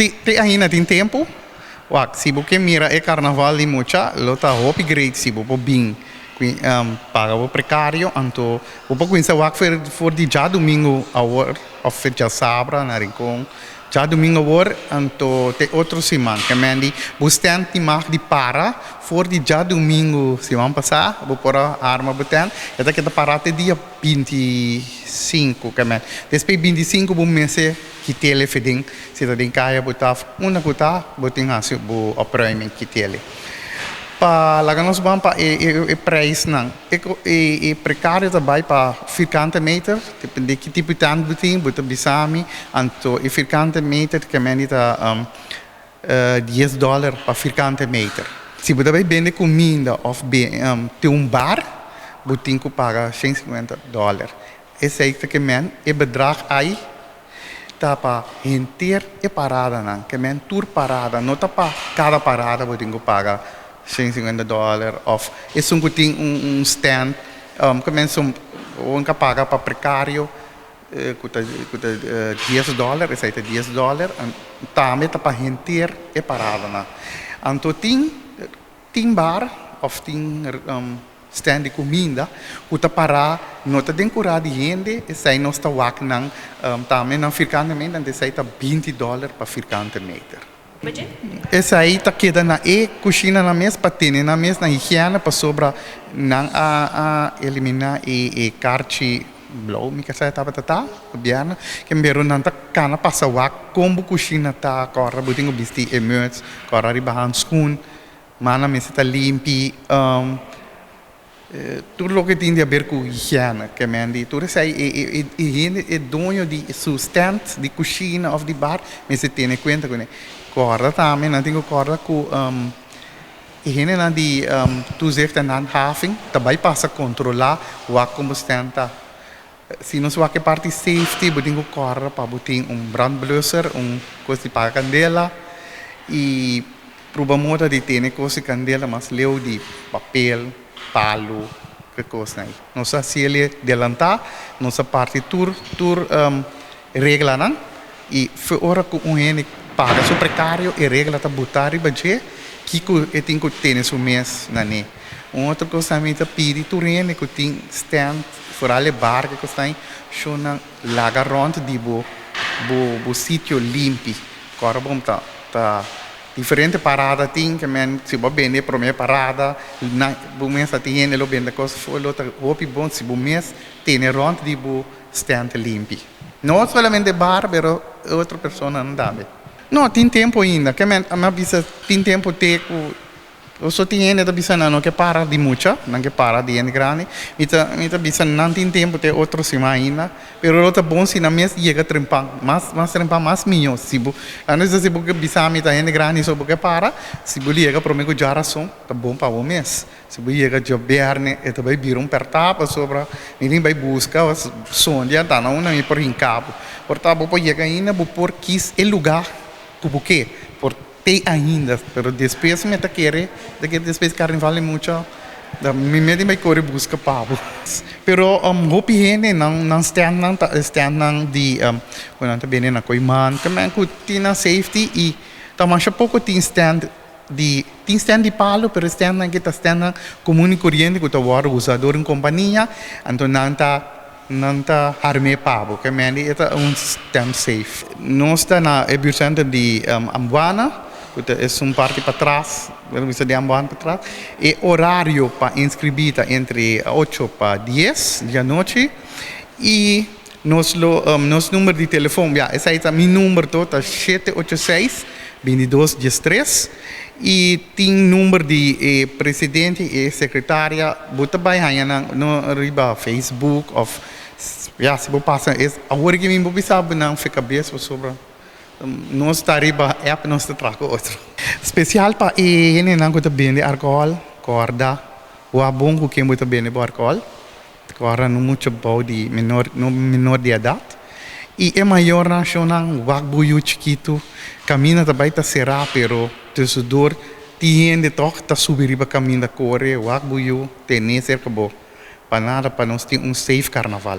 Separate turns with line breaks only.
Te ainda tem tempo. Wak, se você mira é carnaval de mucha, lota hopi great se você bem. Para o precário, então, o pouco isso wak for de já domingo a hora, of já sabra na rincon. Já domingo a hora, então te outro semana, que mendi, bastante mais de para, for de já domingo semana passada, vou pôr a arma botando, até que para até dia 25, que mendi. Depois 25 vou mexer que tele fedem, se tá den caia botar, uma botar, botem assim, vou operar que tele. Pa laga nos bam pa e preço não e precário também para vierkante meter depende que tipo de tanto botin bota bisami anto e vierkante meter que menita $10 para vierkante meter se você vai vender comida of tem bar botin que paga $150 esse aí que men e bedrag aí tá para inteiro e parada não que men tour parada não tá para cada parada botin que paga $150 of isso tem stand começa um que paga para precário custa $10 esse aí $10 também tá para inteiro e parada na então tem bar of tem stand de comida custa para não tá decorado de gente esse aí não está wak não também não vierkante meter esse aí tá $20 para vierkante meter. Essa aí está queda na cozinha na mesa para ter na mesa na higiene para sobra não a eliminar e carte blow me que sai tá biarna que me não tá cana passa wak como cozinha tá corra botinho bisti emerge corra riba handschoen mana mesa tá limpi tudo o que tem a ver com higiene que me andi tudo isso aí é dono de sustento de cozinha of de bar me se tem conta com corda também não tenho corda com higiene na de tu zegt en handhaving também passa controlar o como stenta se não só que parte safety botinho corda para botin brandblusser coisa para candela e provavelmente de ter coisa candela mas leu de papel palo que coisa aí não sei se ele delantar não sei parte tur regla não e fora com gente paga so precário e regra tá botar e baje que eu tenho que ter nesse mês na né outra coisa também tá pedir tu rene que tem stand fora le bar que está aí chona laga rond de bo sítio limpo agora bom tá diferente parada tem que men se bo bem a primeira parada na bo mês tem ele bem da coisa foi outra hopi bom se bo mês tem rond de bo stand limpo não somente bar pero outra pessoa não dá não, tem tempo ainda, que a bisa tem tempo teco, eu só tenho ainda bisa não que para de mucha, não que para de grande, mita bisa não tem tempo ter outro semana ainda, pero outra bom se na mês chega trempang, mais trempang mais milhões, se bu, antes se bu que bisa mita ainda grande só porque para, se bu chega para mim que já ração, tá bom para o mês, se bu chega de berne, é também vir pertapa sobre, ninguém vai buscar os sonhos, tá não me por encabo, portanto bu chega ainda bu por quis el lugar porque por ter ainda, pero depois me tá querer, daqui depois carnaval é muito, da me mede vai correr busca pavo. Pero hopi hene não stand de quando tá bem na coiman, também com tina safety e tamanha pouco tem stand de palo, pero stand que tá stand comum e corrente que tá usador em companhia, então não tá arme pavo, que me é stand safe. Nós está na buurtcentrum de Ambuana, que é parte para trás, vamos de Ambuana para trás, e horário para inscrever entre 8 para 10 da noite e nosso número de telefone, esse aí tá meu número todo, 786-2213 e tem número de presidente e secretária, bota bem aí no riba Facebook of se você passa agora que me sabe não fica bem sobre nós está riba app nós está trago outro especial para ele não que bem de álcool corda o bom que muito bem de álcool agora não muito bom de menor de idade e é maior nacional wagbuyu chiquito camina também tá será pero tesouro tem de toque tá subir riba caminho da corre wagbuyu tem cerca bom para nada para nós ter safe carnaval.